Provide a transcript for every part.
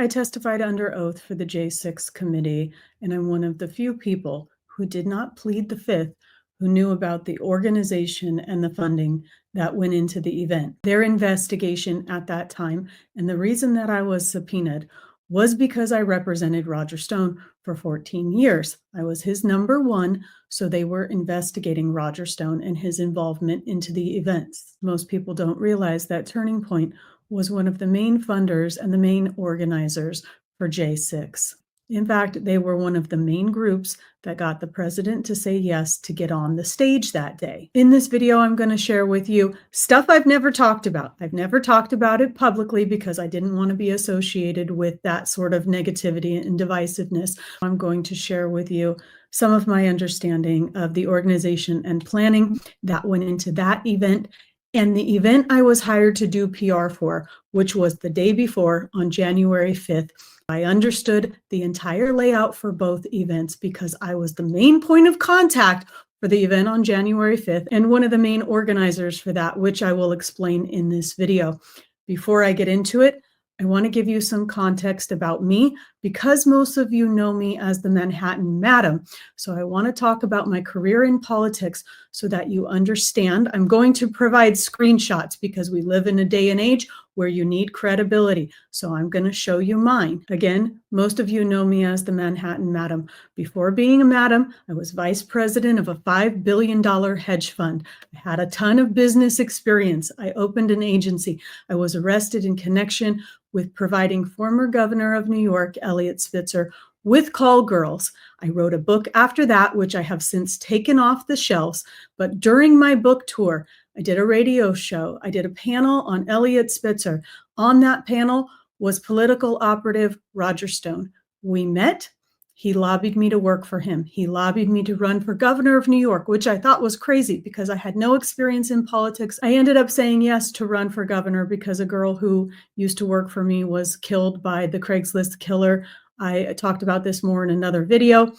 I testified under oath for the J6 committee, and I'm one of the few people who did not plead the fifth who knew about the organization and the funding that went into the event. Their investigation at that time, and the reason that I was subpoenaed was because I represented Roger Stone for 14 years. I was his number one, so they were investigating Roger Stone and his involvement into the events. Most people don't realize that Turning Point was one of the main funders and the main organizers for J6. In fact, they were one of the main groups that got the president to say yes to get on the stage that day. In this video, I'm going to share with you stuff I've never talked about. I've never talked about it publicly because I didn't want to be associated with that sort of negativity and divisiveness. I'm going to share with you some of my understanding of the organization and planning that went into that event and the event I was hired to do PR for, which was the day before on January 5th. I understood the entire layout for both events because I was the main point of contact for the event on January 5th and one of the main organizers for that, which I will explain in this video. Before I get into it, I want to give you some context about me because most of you know me as the Manhattan Madam. So I want to talk about my career in politics so that you understand. I'm going to provide screenshots because we live in a day and age where you need credibility. So I'm going to show you mine. Again, most of you know me as the Manhattan Madam. Before being a madam, I was vice president of a $5 billion hedge fund. I had a ton of business experience. I opened an agency. I was arrested in connection with providing former governor of New York, Eliot Spitzer, with call girls. I wrote a book after that, which I have since taken off the shelves. But during my book tour, I did a radio show. I did a panel on Eliot Spitzer. On that panel was political operative Roger Stone. We met. He lobbied me to work for him. He lobbied me to run for governor of New York, which I thought was crazy because I had no experience in politics. I ended up saying yes to run for governor because a girl who used to work for me was killed by the Craigslist killer. I talked about this more in another video.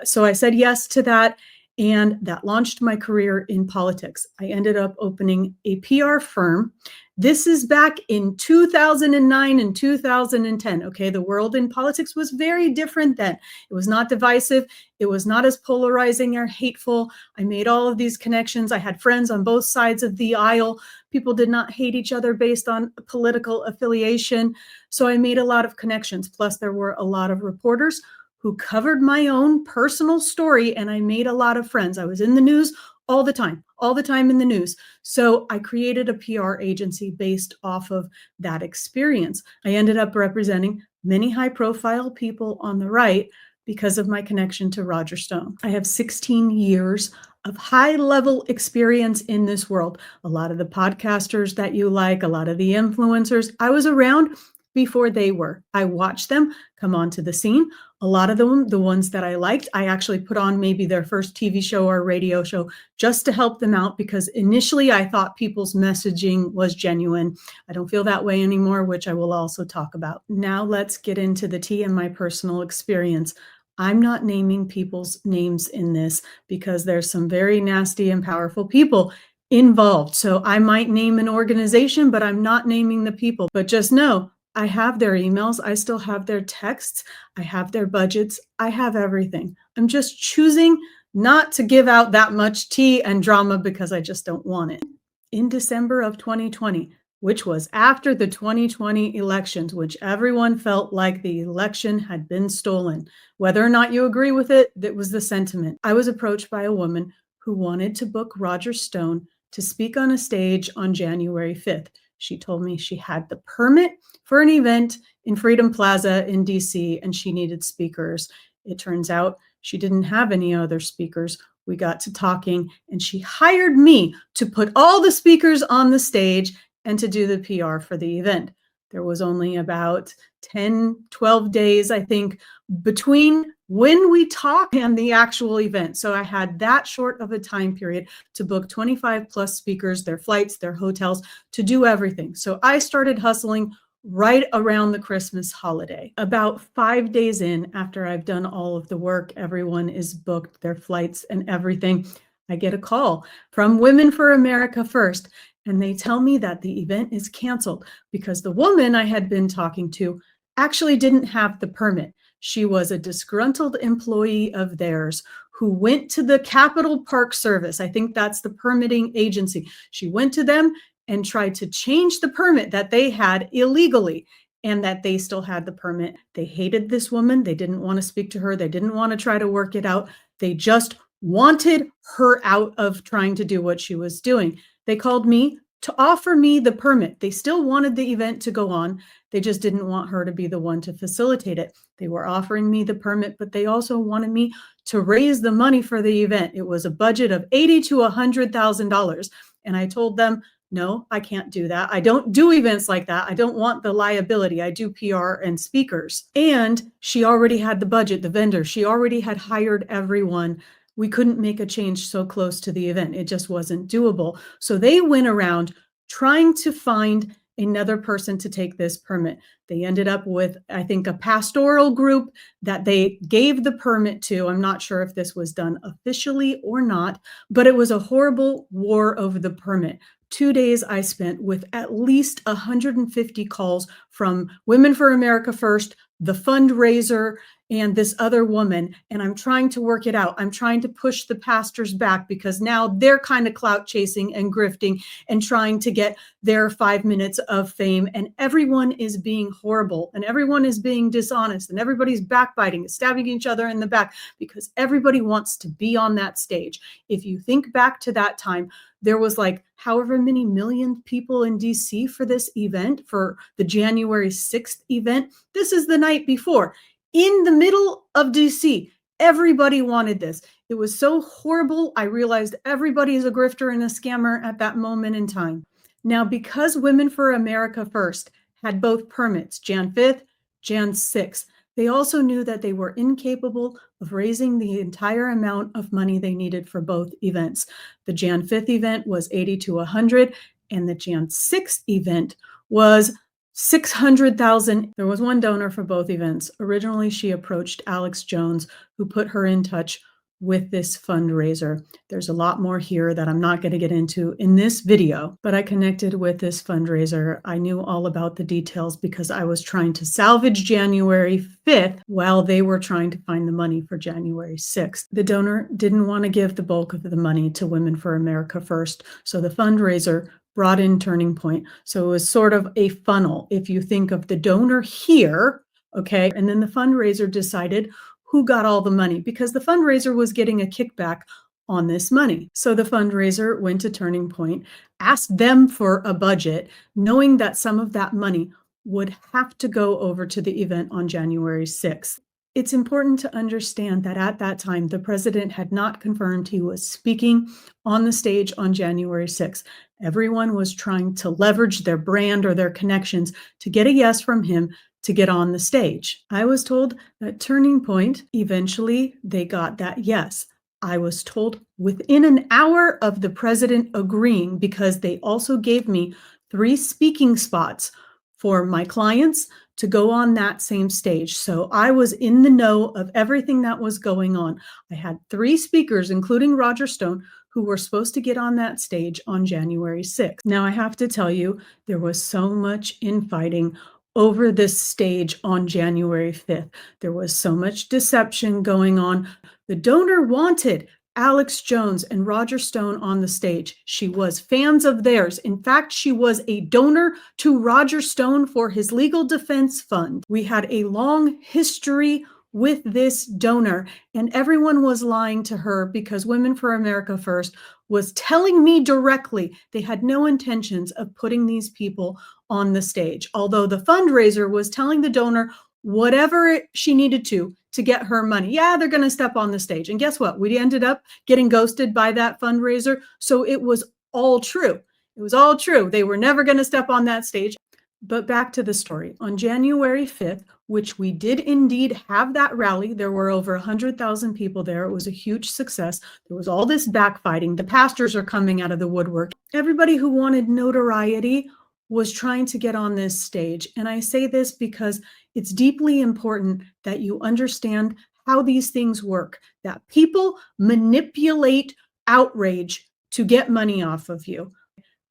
So I said yes to that, and that launched my career in politics. I ended up opening a PR firm. This is back in 2009 and 2010. Okay, the world in politics was very different then. It was not divisive. It was not as polarizing or hateful. I made all of these connections. I had friends on both sides of the aisle. People did not hate each other based on political affiliation. So I made a lot of connections. Plus, there were a lot of reporters who covered my own personal story, and I made a lot of friends. I was in the news all the time in the news. So I created a PR agency based off of that experience. I ended up representing many high-profile people on the right because of my connection to Roger Stone. I have 16 years of high-level experience in this world. A lot of the podcasters that you like, a lot of the influencers, I was around before they were. I watched them come onto the scene. A lot of them, the ones that I liked, I actually put on maybe their first TV show or radio show just to help them out because initially I thought people's messaging was genuine. I don't feel that way anymore, which I will also talk about. Now let's get into the tea and my personal experience. I'm not naming people's names in this because there's some very nasty and powerful people involved. So I might name an organization, but I'm not naming the people. But just know, I have their emails. I still have their texts. I have their budgets. I have everything. I'm just choosing not to give out that much tea and drama because I just don't want it. In December of 2020, which was after the 2020 elections, which everyone felt like the election had been stolen. Whether or not you agree with it, that was the sentiment. I was approached by a woman who wanted to book Roger Stone to speak on a stage on January 5th. She told me she had the permit for an event in Freedom Plaza in DC and she needed speakers. It turns out she didn't have any other speakers. We got to talking and she hired me to put all the speakers on the stage and to do the PR for the event. There was only about 10, 12 days, I think, between when we talked and the actual event. So I had that short of a time period to book 25 plus speakers, their flights, their hotels, to do everything. So I started hustling right around the Christmas holiday. About 5 days in, after I've done all of the work, everyone is booked, their flights and everything, I get a call from Women for America First. And they tell me that the event is canceled because the woman I had been talking to actually didn't have the permit. She was a disgruntled employee of theirs who went to the Capitol Park Service. I think that's the permitting agency. She went to them and tried to change the permit that they had illegally, and that they still had the permit. They hated this woman. They didn't want to speak to her. They didn't want to try to work it out. They just wanted her out of trying to do what she was doing. They called me to offer me the permit. They still wanted the event to go on. They just didn't want her to be the one to facilitate it. They were offering me the permit, but they also wanted me to raise the money for the event. It was a budget of $80,000 to $100,000. And I told them, no, I can't do that. I don't do events like that. I don't want the liability. I do PR and speakers. And she already had the budget, the vendor. She already had hired everyone. We couldn't make a change so close to the event. It just wasn't doable. So they went around trying to find another person to take this permit. They ended up with, I think, a pastoral group that they gave the permit to. I'm not sure if this was done officially or not, but it was a horrible war over the permit. 2 days I spent with at least 150 calls from Women for America First, the fundraiser, and this other woman. And I'm trying to work it out. I'm trying to push the pastors back because now they're kind of clout chasing and grifting and trying to get their 5 minutes of fame. And everyone is being horrible and everyone is being dishonest and everybody's backbiting, stabbing each other in the back because everybody wants to be on that stage. If you think back to that time, there was like however many million people in DC for this event, for the January 6th event. This is the night before. In the middle of DC, everybody wanted this. It was so horrible. I realized everybody is a grifter and a scammer at that moment in time. Now, because Women for America First had both permits, Jan 5th, Jan 6th, they also knew that they were incapable of raising the entire amount of money they needed for both events. The Jan 5th event was 80 to 100, and the Jan 6th event was 600,000. There was one donor for both events. Originally, she approached Alex Jones, who put her in touch with this fundraiser. There's a lot more here that I'm not going to get into in this video, but I connected with this fundraiser. I knew all about the details because I was trying to salvage January 5th while they were trying to find the money for January 6th. The donor didn't want to give the bulk of the money to Women for America First, so the fundraiser brought in Turning Point. So it was sort of a funnel. If you think of the donor here, okay, and then the fundraiser decided who got all the money because the fundraiser was getting a kickback on this money. So the fundraiser went to Turning Point, asked them for a budget, knowing that some of that money would have to go over to the event on January 6th. It's important to understand that at that time, the president had not confirmed he was speaking on the stage on January 6th. Everyone was trying to leverage their brand or their connections to get a yes from him to get on the stage. I was told that Turning Point, eventually they got that yes. I was told within an hour of the president agreeing, because they also gave me 3 speaking spots for my clients to go on that same stage. So I was in the know of everything that was going on. I had 3 speakers, including Roger Stone, who were supposed to get on that stage on January 6th. Now, I have to tell you, there was so much infighting over this stage on January 5th. There was so much deception going on. The donor wanted Alex Jones and Roger Stone on the stage. She was fans of theirs. In fact, she was a donor to Roger Stone for his legal defense fund. We had a long history with this donor, and everyone was lying to her because Women for America First was telling me directly they had no intentions of putting these people on the stage. Although the fundraiser was telling the donor whatever she needed to get her money. Yeah, they're going to step on the stage. And guess what? We ended up getting ghosted by that fundraiser. So it was all true. It was all true. They were never going to step on that stage. But back to the story. On January 5th, which we did indeed have that rally, there were over 100,000 people there. It was a huge success. There was all this backfighting. The pastors are coming out of the woodwork. Everybody who wanted notoriety was trying to get on this stage. And I say this because it's deeply important that you understand how these things work, that people manipulate outrage to get money off of you.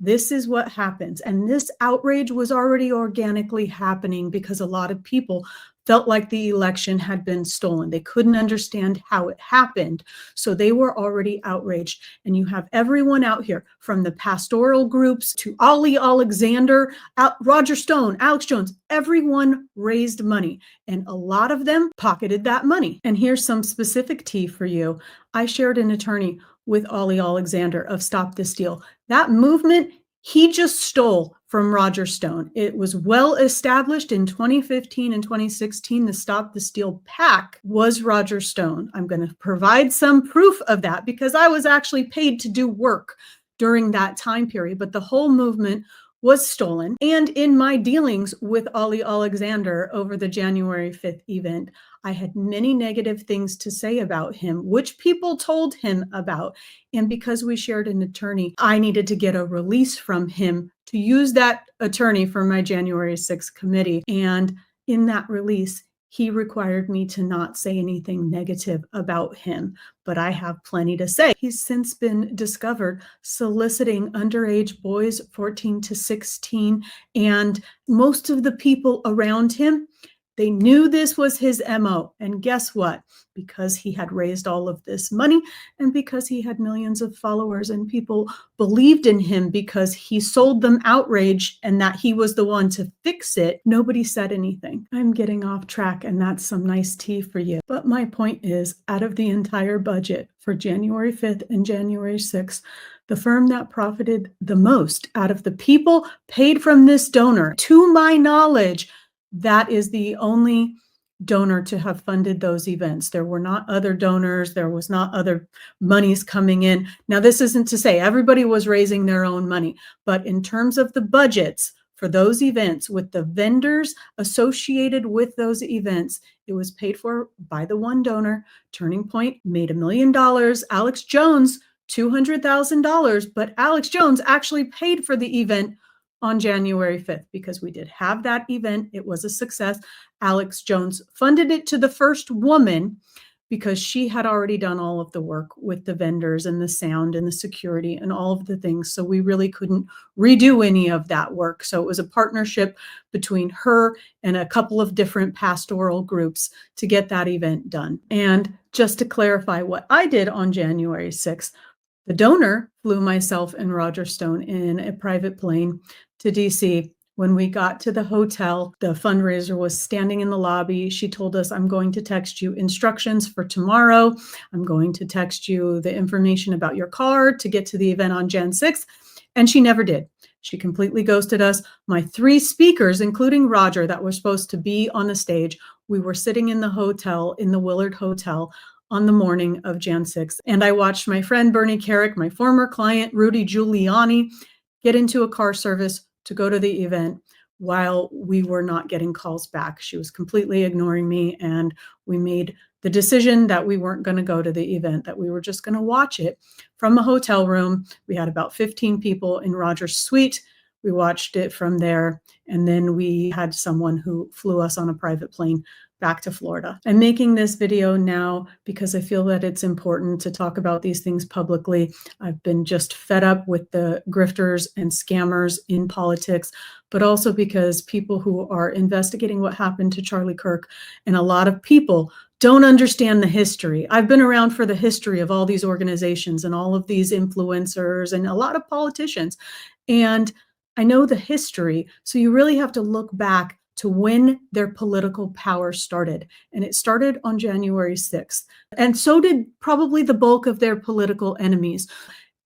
This is what happens. And this outrage was already organically happening because a lot of people felt like the election had been stolen. They couldn't understand how it happened. So they were already outraged. And you have everyone out here, from the pastoral groups to Ali Alexander, Roger Stone, Alex Jones, everyone raised money. And a lot of them pocketed that money. And here's some specific tea for you. I shared an attorney with Ali Alexander of Stop This Deal. That movement, he just stole from Roger Stone. It was well established in 2015 and 2016. The Stop the Steal PAC was Roger Stone. I'm going to provide some proof of that because I was actually paid to do work during that time period, but the whole movement was stolen. And in my dealings with Ali Alexander over the January 5th event, I had many negative things to say about him, which people told him about. And because we shared an attorney, I needed to get a release from him to use that attorney for my January 6th committee. And in that release, he required me to not say anything negative about him, but I have plenty to say. He's since been discovered soliciting underage boys, 14 to 16, and most of the people around him, they knew this was his MO. And guess what? Because he had raised all of this money and because he had millions of followers and people believed in him because he sold them outrage and that he was the one to fix it, nobody said anything. I'm getting off track and that's some nice tea for you. But my point is, out of the entire budget for January 5th and January 6th, the firm that profited the most out of the people paid from this donor, to my knowledge, that is the only donor to have funded those events. There were not other donors. There was not other monies coming in. Now, this isn't to say everybody was raising their own money, but in terms of the budgets for those events with the vendors associated with those events, it was paid for by the one donor. Turning Point made $1 million. Alex Jones, $200,000, but Alex Jones actually paid for the event on January 5th because we did have that event. It was a success. Alex Jones funded it to the first woman because she had already done all of the work with the vendors and the sound and the security and all of the things. So we really couldn't redo any of that work. So it was a partnership between her and a couple of different pastoral groups to get that event done. And just to clarify what I did on January 6th, the donor flew myself and Roger Stone in a private plane to DC. When we got to the hotel, the fundraiser was standing in the lobby. She told us, I'm going to text you instructions for tomorrow. I'm going to text you the information about your car to get to the event on Jan 6th. And she never did. She completely ghosted us. My 3 speakers, including Roger, that were supposed to be on the stage, we were sitting in the hotel, in the Willard Hotel, on the morning of Jan 6th. And I watched my friend Bernie Carrick, my former client Rudy Giuliani, get into a car service to go to the event while we were not getting calls back. She was completely ignoring me, and we made the decision that we weren't going to go to the event, that we were just going to watch it from a hotel room. We had about 15 people in Roger's suite. We watched it from there, and then we had someone who flew us on a private plane back to Florida. I'm making this video now because I feel that it's important to talk about these things publicly. I've been just fed up with the grifters and scammers in politics, but also because people who are investigating what happened to Charlie Kirk, and a lot of people don't understand the history. I've been around for the history of all these organizations and all of these influencers and a lot of politicians. And I know the history. So you really have to look back to when their political power started. And it started on January 6th. And so did probably the bulk of their political enemies.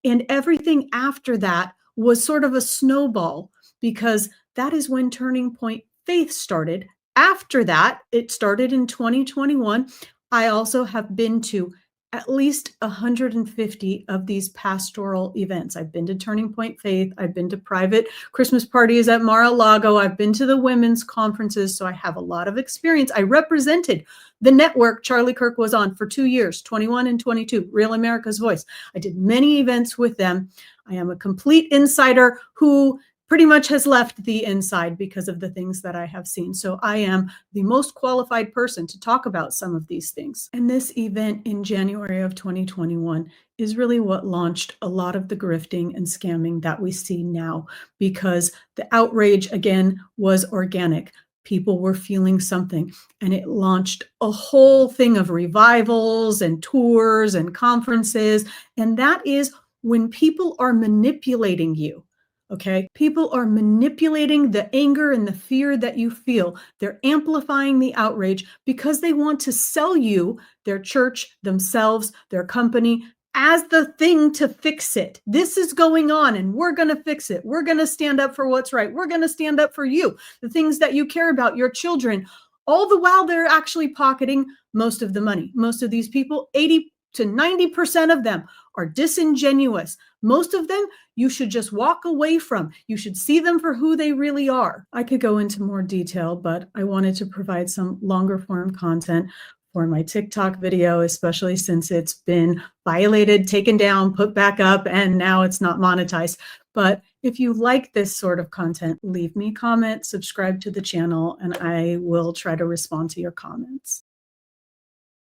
And everything after that was sort of a snowball because that is when Turning Point Faith started. After that, it started in 2021. I also have been to at least 150 of these pastoral events. I've been to Turning Point Faith. I've been to private Christmas parties at Mar-a-Lago. I've been to the women's conferences. So I have a lot of experience. I represented the network Charlie Kirk was on for 2 years, 21 and 22, Real America's Voice. I did many events with them. I am a complete insider who pretty much has left the inside because of the things that I have seen. So I am the most qualified person to talk about some of these things. And this event in January of 2021 is really what launched a lot of the grifting and scamming that we see now, because the outrage, again, was organic. People were feeling something, and it launched a whole thing of revivals and tours and conferences. And that is when people are manipulating you. Okay. People are manipulating the anger and the fear that you feel. They're amplifying the outrage because they want to sell you their church, themselves, their company as the thing to fix it. This is going on and we're going to fix it. We're going to stand up for what's right. We're going to stand up for you, the things that you care about, your children, all the while they're actually pocketing most of the money. Most of these people, 80 to 90% of them, are disingenuous. Most of them you should just walk away from. You should see them for who they really are. I could go into more detail, but I wanted to provide some longer form content for my TikTok video, especially since it's been violated, taken down, put back up, and now it's not monetized. But if you like this sort of content, leave me a comment, subscribe to the channel, and I will try to respond to your comments.